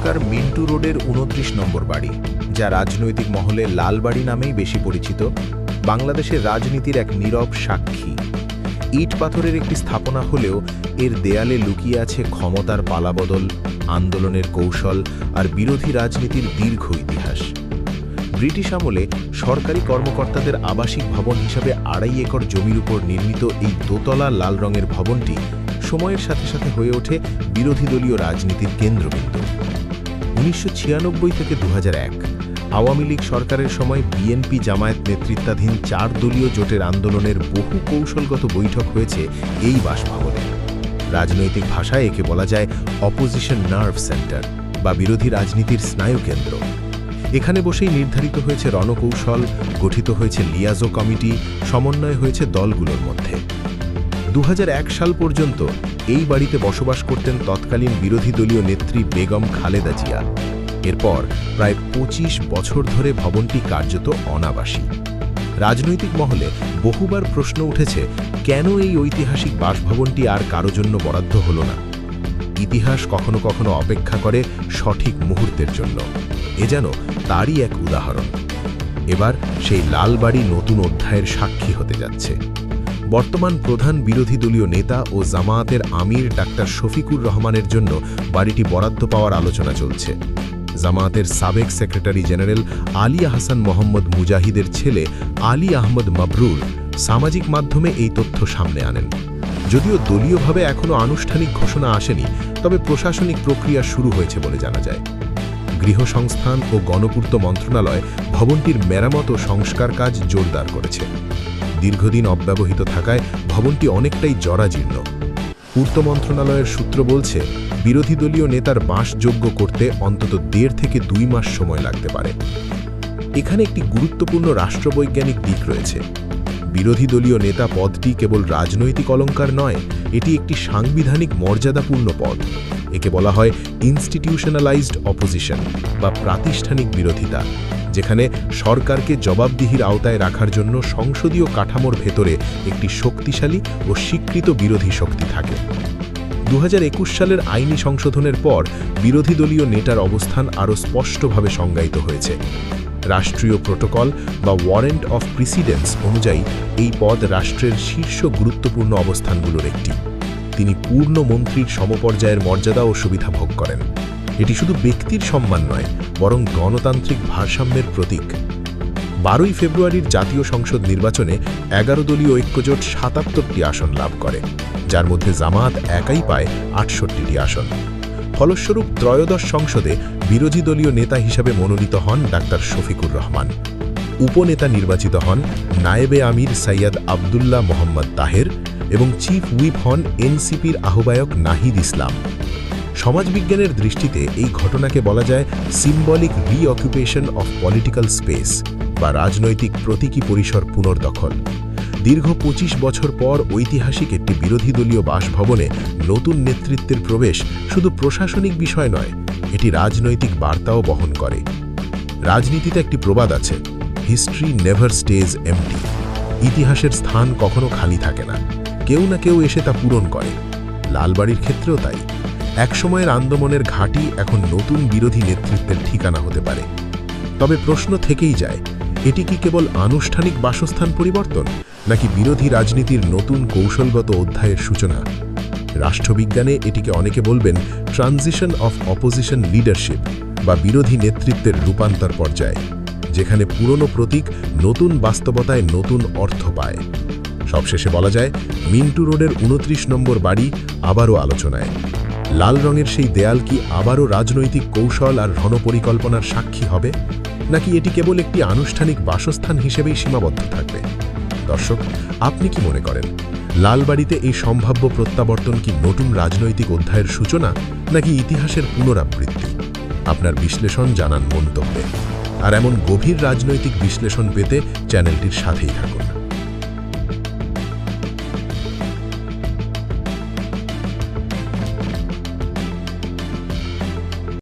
ঢাকার মিন্টু রোডের ২৯ নম্বর বাড়ি, যা রাজনৈতিক মহলে লালবাড়ি নামেই বেশি পরিচিত, বাংলাদেশের রাজনীতির এক নীরব সাক্ষী। ইট পাথরের একটি স্থাপনা হলেও এর দেয়ালে লুকিয়ে আছে ক্ষমতার পালাবদল, আন্দোলনের কৌশল আর বিরোধী রাজনীতির দীর্ঘ ইতিহাস। ব্রিটিশ আমলে সরকারি কর্মকর্তাদের আবাসিক ভবন হিসাবে ২.৫ একর জমির উপর নির্মিত এই দোতলা লাল রঙের ভবনটি সময়ের সাথে সাথে হয়ে ওঠে বিরোধী দলীয় রাজনীতির কেন্দ্রবিন্দু। ১৯৯৬ থেকে ২০০১ আওয়ামী লীগ সরকারের সময় বিএনপি জামায়াত নেতৃত্বাধীন ৪ দলীয় জোটের আন্দোলনের বহু কৌশলগত বৈঠক হয়েছে এই বাসভবনে। রাজনৈতিক ভাষায় একে বলা যায় অপোজিশন নার্ভ সেন্টার বা বিরোধী রাজনীতির স্নায়ুকেন্দ্র। এখানে বসেই নির্ধারিত হয়েছে রণকৌশল, গঠিত হয়েছে লিয়াজো কমিটি, সমন্বয় হয়েছে দলগুলোর মধ্যে। ২০০১ সাল পর্যন্ত এই বাড়িতে বসবাস করতেন তৎকালীন বিরোধী দলীয় নেত্রী বেগম খালেদা জিয়া। এরপর প্রায় ২৫ বছর ধরে ভবনটি কার্যত অনাবাসী। রাজনৈতিক মহলে বহুবার প্রশ্ন উঠেছে, কেন এই ঐতিহাসিক বাসভবনটি আর কারো জন্য বরাদ্দ হলো না? ইতিহাস কখনো কখনো অপেক্ষা করে সঠিক মুহূর্তের জন্য। এ যেন তারই এক উদাহরণ। এবার সেই লাল বাড়ি নতুন অধ্যায়ের সাক্ষী হতে যাচ্ছে। বর্তমান প্রধান বিরোধী দলীয় নেতা ও জামায়াতের আমির ডাক্তার শফিকুর রহমানের জন্য বাড়িটি বরাদ্দ পাওয়ার আলোচনা চলছে। জামায়াতের সাবেক সেক্রেটারি জেনারেল আলী আহসান মোহাম্মদ মুজাহিদের ছেলে আলী আহমদ মাবরুর সামাজিক মাধ্যমে এই তথ্য সামনে আনেন। যদিও দলীয়ভাবে এখনও আনুষ্ঠানিক ঘোষণা আসেনি, তবে প্রশাসনিক প্রক্রিয়া শুরু হয়েছে বলে জানা যায়। গৃহসংস্থান ও গণপূর্ত মন্ত্রণালয় ভবনটির মেরামত ও সংস্কার কাজ জোরদার করেছে। দীর্ঘদিন অব্যবহৃত থাকায় ভবনটি অনেকটাই জরাজীর্ণ। পূর্ত মন্ত্রণালয়ের সূত্র বলছে, বিরোধী দলীয় নেতার বাসযোগ্য করতে অন্তত ১.৫ থেকে ২ মাস সময় লাগতে পারে। এখানে একটি গুরুত্বপূর্ণ রাষ্ট্রবৈজ্ঞানিক দিক রয়েছে। বিরোধী দলীয় নেতা পদটি কেবল রাজনৈতিক অলংকার নয়, এটি একটি সাংবিধানিক মর্যাদাপূর্ণ পদ। একে বলা হয় ইনস্টিটিউশনালাইজড অপোজিশন বা প্রাতিষ্ঠানিক বিরোধিতা, যেখানে সরকারকে জবাবদিহির আওতায় রাখার জন্য সংসদীয় কাঠামোর ভেতরে একটি শক্তিশালী ও স্বীকৃত বিরোধী শক্তি থাকে। ২০২১ সালের আইনি সংশোধনের পর বিরোধী দলীয় নেতার অবস্থান আরও স্পষ্টভাবে সংজ্ঞায়িত হয়েছে। রাষ্ট্রীয় প্রোটোকল বা ওয়ারেন্ট অফ প্রিসিডেন্স অনুযায়ী এই পদ রাষ্ট্রের শীর্ষ গুরুত্বপূর্ণ অবস্থানগুলোর একটি। তিনি পূর্ণ মন্ত্রীর সমপর্যায়ের মর্যাদা ও সুবিধা ভোগ করেন। এটি শুধু ব্যক্তির সম্মান নয়, বরং গণতান্ত্রিক ভারসাম্যের প্রতীক। ১২ ফেব্রুয়ারির জাতীয় সংসদ নির্বাচনে ১১ দলীয় ঐক্যজোট ৭৭টি আসন লাভ করে, যার মধ্যে জামায়াত একাই পায় ৬৮টি আসন। ফলস্বরূপ ত্রয়োদশ সংসদে বিরোধী দলীয় নেতা হিসাবে মনোনীত হন ডাক্তার শফিকুর রহমান। উপনেতা নির্বাচিত হন নায়েবে আমির সৈয়দ আবদুল্লাহ মোহাম্মদ তাহের এবং চিফ হুইপ হন এনসিপির আহ্বায়ক নাহিদ ইসলাম। সমাজবিজ্ঞানের দৃষ্টিতে এই ঘটনাকে বলা যায় সিম্বলিক রিঅকুপেশন অফ পলিটিক্যাল স্পেস বা রাজনৈতিক প্রতীকী পরিসর পুনর্দখল। দীর্ঘ ২৫ বছর পর ঐতিহাসিক একটি বিরোধী দলীয় বাসভবনে নতুন নেতৃত্বের প্রবেশ শুধু প্রশাসনিক বিষয় নয়, এটি রাজনৈতিক বার্তাও বহন করে। রাজনীতিতে একটি প্রবাদ আছে, হিস্ট্রি নেভার স্টেজ এমটি। ইতিহাসের স্থান কখনো খালি থাকে না, কেউ না কেউ এসে তা পূরণ করে। লালবাড়ির ক্ষেত্রেও তাই। একসময়ের আন্দোলনের ঘাঁটি এখন নতুন বিরোধী নেতৃত্বের ঠিকানা হতে পারে। তবে প্রশ্ন থেকেই যায়, এটি কি কেবল আনুষ্ঠানিক বাসস্থান পরিবর্তন, নাকি বিরোধী রাজনীতির নতুন কৌশলগত অধ্যায়ের সূচনা? রাষ্ট্রবিজ্ঞানে এটিকে অনেকে বলবেন ট্রানজিশন অফ অপোজিশন লিডারশিপ বা বিরোধী নেতৃত্বের রূপান্তর পর্যায়, যেখানে পুরনো প্রতীক নতুন বাস্তবতায় নতুন অর্থ পায়। সবশেষে বলা যায়, মিন্টু রোডের ২৯ নম্বর বাড়ি আবারও আলোচনায়। লাল রঙের সেই দেয়াল কি আবারও রাজনৈতিক কৌশল আর রণপরিকল্পনার সাক্ষী হবে, নাকি এটি কেবল একটি আনুষ্ঠানিক বাসস্থান হিসেবেই সীমাবদ্ধ থাকবে? দর্শক, আপনি কি মনে করেন, লালবাড়িতে এই সম্ভাব্য প্রত্যাবর্তন কি নতুন রাজনৈতিক অধ্যায়ের সূচনা, নাকি ইতিহাসের পুনরাবৃত্তি? আপনার বিশ্লেষণ জানান মন্তব্যে। আর এমন গভীর রাজনৈতিক বিশ্লেষণ পেতে চ্যানেলটির সাথেই থাকুন।